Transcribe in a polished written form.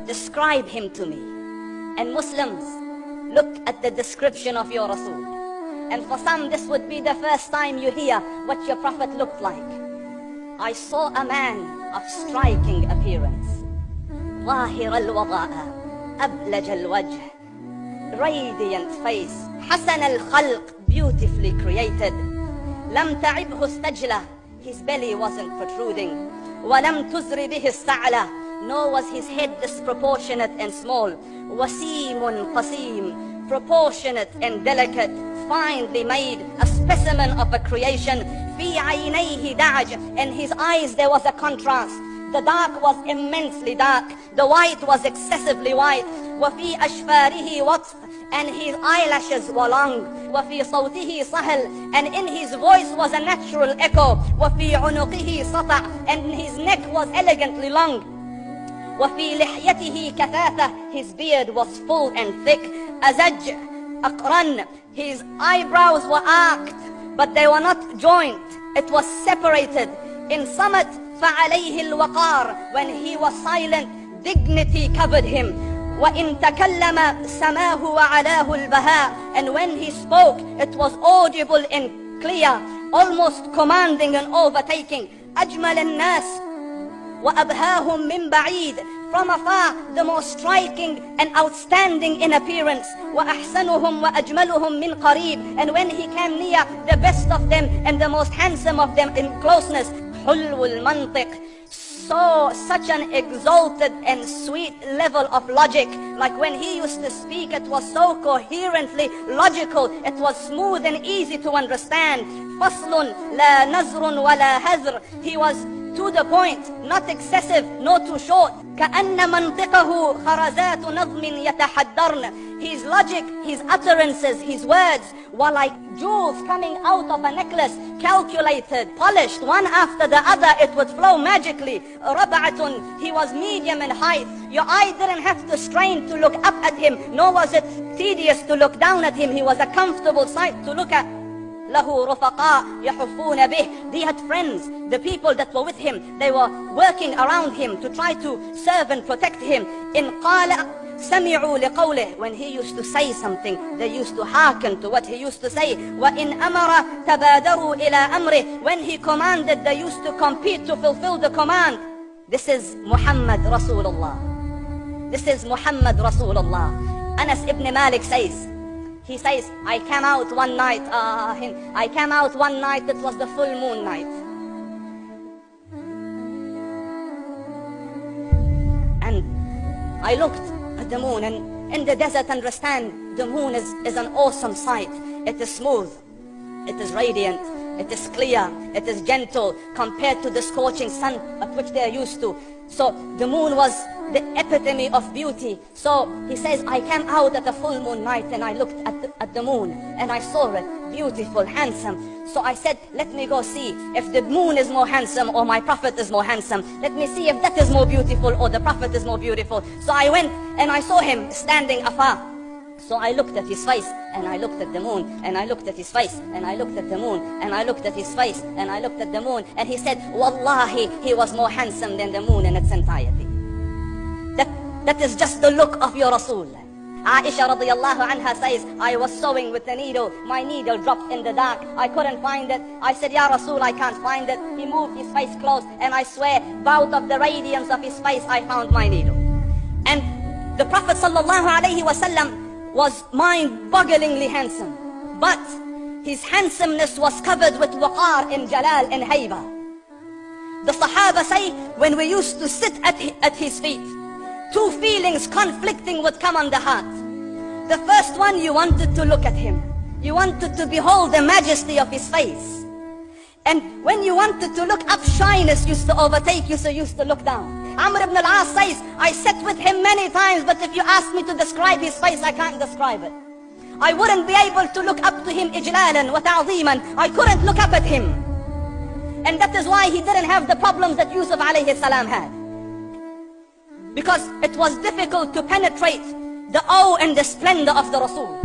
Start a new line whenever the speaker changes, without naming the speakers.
describe him to me. And Muslims, look at the description of your Rasul. And for some, this would be the first time you hear what your Prophet looked like. I saw a man of striking appearance. ظاهر الوضاء أبلج الوجه, radiant face, حسن الخلق, beautifully created. لم تعبه السجلة, his belly wasn't protruding. ولم تزر به السعلة, nor was his head disproportionate and small. وسيم قسيم, proportionate and delicate, finely made, a specimen of a creation. في عينيه دعج, in his eyes there was a contrast. The dark was immensely dark, the white was excessively white. وفي أشفاره وطف, and his eyelashes were long. وفي صوته صهل, and in his voice was a natural echo. وفي عنقه سطع, and his neck was elegantly long. وفي لحيته كثافة, his beard was full and thick. أزج أقرن, his eyebrows were arched, but they were not joined, it was separated. In summit فعليه الوقار, when he was silent, dignity covered him. وإن تكلم سماه وعلاه البهاء, and when he spoke, it was audible and clear, almost commanding and overtaking. أجمل الناس وأبهاهم من بعيد, from afar the most striking and outstanding in appearance. وأحسنهم وأجملهم من قريب, and when he came near, the best of them and the most handsome of them in closeness. حلو المنطق, such an exalted and sweet level of logic. Like when he used to speak, it was so coherently logical, it was smooth and easy to understand. فصل لا نزر ولا هزر, he was to the point, not excessive, not too short. كأن منطقه خرزات نظم يتحدرن, his logic, his utterances, his words were like jewels coming out of a necklace, calculated, polished, one after the other, it would flow magically. ربعة, he was medium in height, your eye didn't have to strain to look up at him, nor was it tedious to look down at him, he was a comfortable sight to look at. له رفقاء يحفون به, he had friends, the people that were with him, they were working around him to try to serve and protect him. إن قال سمعوا لقوله, when he used to say something, they used to hearken to what he used to say. وإن أمر تبادروا إلى أمره, when he commanded, they used to compete to fulfill the command. This is Muhammad Rasulullah. This is Muhammad Rasulullah. Anas ibn Malik says, he says, I came out one night, it was the full moon night. And I looked at the moon, and in the desert, understand, the moon is an awesome sight. It is smooth, it is radiant, it is clear, it is gentle compared to the scorching sun at which they are used to. So the moon was the epitome of beauty. So he says, I came out at a full moon night and I looked at the moon and I saw it beautiful, handsome. So I said, let me go see if the moon is more handsome or my Prophet is more handsome. Let me see if that is more beautiful or the Prophet is more beautiful. So I went and I saw him standing afar. So I looked at his face, and I looked at the moon, and I looked at his face, and I looked at the moon, and I looked at his face, and I looked at the moon, and he said, Wallahi, he was more handsome than the moon in its entirety. That is just the look of your Rasul. Aisha radiallahu anha says, I was sewing with the needle, my needle dropped in the dark, I couldn't find it. I said, Ya Rasul, I can't find it. He moved his face close, and I swear, out of the radiance of his face, I found my needle. And the Prophet sallallahu alayhi wasallam was mind-bogglingly handsome, but his handsomeness was covered with waqar and jalal and hayba. The Sahaba say, when we used to sit at his feet, two feelings conflicting would come on the heart. The first one, you wanted to look at him. You wanted to behold the majesty of his face. And when you wanted to look up, shyness used to overtake you, so you used to look down. Amr ibn al-As says, I sat with him many times, but if you ask me to describe his face, I can't describe it. I wouldn't be able to look up to him ijlalan wa ta'zeeman. I couldn't look up at him. And that is why he didn't have the problems that Yusuf alayhi salam had. Because it was difficult to penetrate the awe and the splendor of the Rasul.